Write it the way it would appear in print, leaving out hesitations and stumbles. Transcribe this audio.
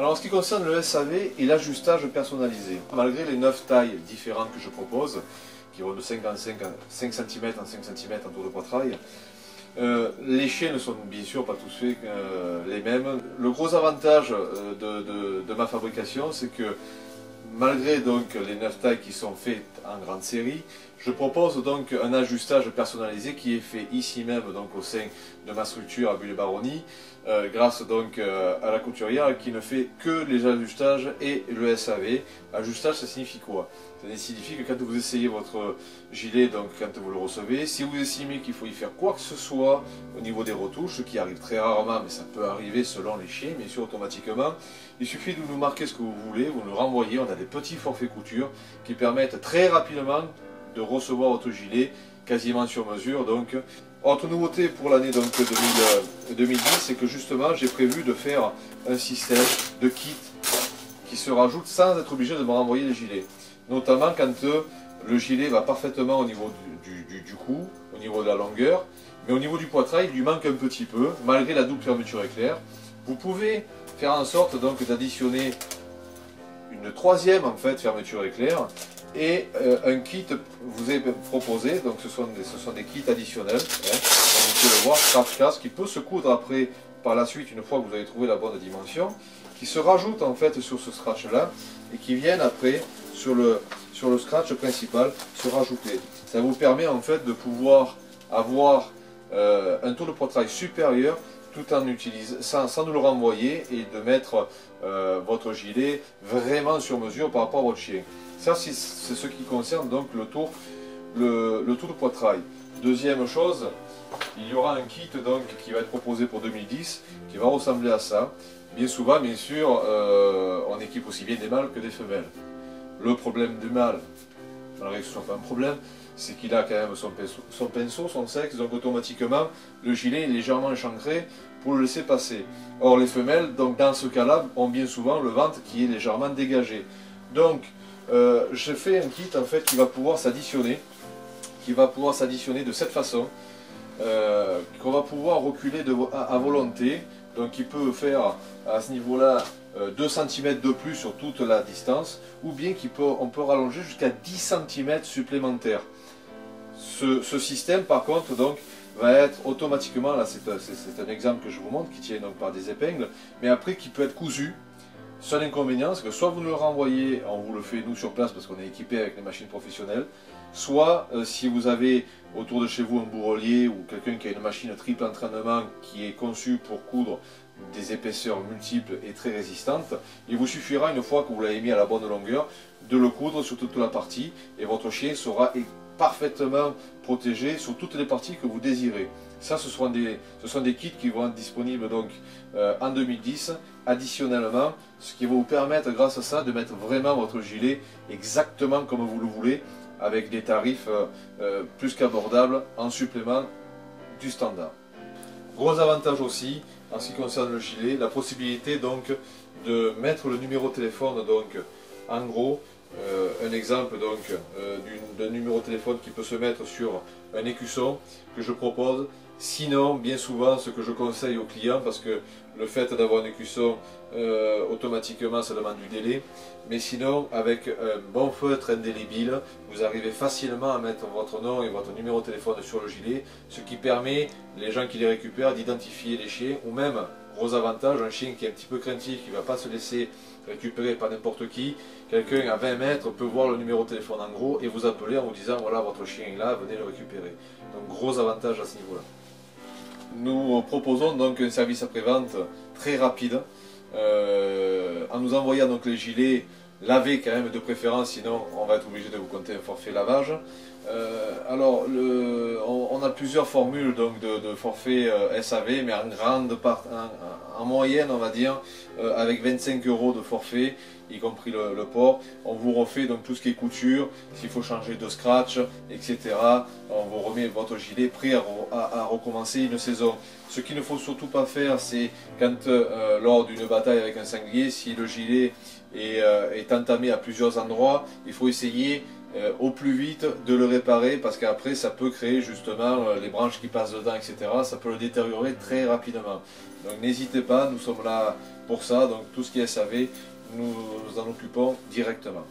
Alors en ce qui concerne le SAV et l'ajustage personnalisé, malgré les 9 tailles différentes que je propose, qui vont de 5 cm en 5 cm en tour de poitrail, les chaînes ne sont bien sûr pas tous faits les mêmes. Le gros avantage de ma fabrication, c'est que malgré donc les 9 tailles qui sont faites en grande série, je propose donc un ajustage personnalisé qui est fait ici même donc au sein de ma structure à Bulle-Baronnie, grâce donc à la couturière qui ne fait que les ajustages et le SAV. Ajustage, ça signifie quoi? Ça signifie que quand vous essayez votre gilet, donc quand vous le recevez, si vous estimez qu'il faut y faire quoi que ce soit au niveau des retouches, ce qui arrive très rarement, mais ça peut arriver selon les chiens, bien sûr automatiquement, il suffit de nous marquer ce que vous voulez, vous nous renvoyez, on a des petits forfaits couture qui permettent très rapidement de recevoir votre gilet quasiment sur mesure. Donc, autre nouveauté pour l'année 2010, c'est que justement j'ai prévu de faire un système de kit qui se rajoute sans être obligé de me renvoyer les gilets. Notamment quand le gilet va parfaitement au niveau du cou, au niveau de la longueur, mais au niveau du poitrail il lui manque un petit peu, malgré la double fermeture éclair. Vous pouvez faire en sorte donc d'additionner une troisième en fait fermeture éclair et un kit vous est proposé, donc ce sont des kits additionnels, hein, donc vous pouvez le voir, scratch cast qui peut se coudre après par la suite une fois que vous avez trouvé la bonne dimension, qui se rajoutent en fait sur ce scratch là et qui viennent après sur le scratch principal se rajouter. Ça vous permet en fait de pouvoir avoir un tour de poitrail supérieur tout en utilisant, sans nous le renvoyer et de mettre votre gilet vraiment sur mesure par rapport à votre chien. Ça c'est ce qui concerne donc le tour de poitrail. Deuxième chose, il y aura un kit donc qui va être proposé pour 2010 qui va ressembler à ça. Bien souvent, bien sûr, on équipe aussi bien des mâles que des femelles. Le problème du mâle, malgré que ce ne soit pas un problème, c'est qu'il a quand même son pinceau, son sexe, donc automatiquement le gilet est légèrement échancré pour le laisser passer. Or les femelles, donc dans ce cas-là, ont bien souvent le ventre qui est légèrement dégagé. Donc je fais un kit en fait qui va pouvoir s'additionner, de cette façon, qu'on va pouvoir reculer à volonté, donc qui peut faire à ce niveau-là 2 cm de plus sur toute la distance, ou bien on peut rallonger jusqu'à 10 cm supplémentaires. Ce système par contre donc va être automatiquement, là c'est un exemple que je vous montre qui tient donc par des épingles, mais après qui peut être cousu. Seul inconvénient, c'est que soit vous nous le renvoyez, on vous le fait nous sur place parce qu'on est équipé avec les machines professionnelles, soit si vous avez autour de chez vous un bourrelier ou quelqu'un qui a une machine triple entraînement qui est conçue pour coudre des épaisseurs multiples et très résistantes, il vous suffira une fois que vous l'avez mis à la bonne longueur de le coudre sur toute la partie et votre chien sera parfaitement protégé sur toutes les parties que vous désirez. Ça, ce sont des kits qui vont être disponibles donc en 2010 additionnellement, ce qui va vous permettre grâce à ça de mettre vraiment votre gilet exactement comme vous le voulez, avec des tarifs plus qu'abordables en supplément du standard. Gros avantage aussi en ce qui concerne le gilet, la possibilité donc de mettre le numéro de téléphone donc en gros. Un exemple donc d'un numéro de téléphone qui peut se mettre sur un écusson que je propose. Sinon, bien souvent, ce que je conseille aux clients, parce que le fait d'avoir un écusson, automatiquement ça demande du délai, mais sinon avec un bon feutre indélébile, vous arrivez facilement à mettre votre nom et votre numéro de téléphone sur le gilet, ce qui permet les gens qui les récupèrent d'identifier les chiens, ou même, gros avantage, un chien qui est un petit peu craintif, qui ne va pas se laisser récupérer par n'importe qui, quelqu'un à 20 mètres peut voir le numéro de téléphone en gros et vous appeler en vous disant voilà votre chien est là, venez le récupérer. Donc gros avantage à ce niveau-là. Nous proposons donc un service après-vente très rapide en nous envoyant donc les gilets lavés quand même de préférence, sinon on va être obligé de vous compter un forfait lavage. Alors on a plusieurs formules donc de forfait SAV, mais en moyenne on va dire avec 25 € de forfait, y compris le port. On vous refait donc tout ce qui est couture, s'il faut changer de scratch, etc. On vous remet votre gilet prêt à recommencer une saison. Ce qu'il ne faut surtout pas faire, c'est quand lors d'une bataille avec un sanglier, si le gilet est entamé à plusieurs endroits, il faut essayer au plus vite de le réparer, parce qu'après ça peut créer justement les branches qui passent dedans, etc. Ça peut le détériorer très rapidement. Donc n'hésitez pas, nous sommes là pour ça, donc tout ce qui est SAV, nous nous en occupons directement.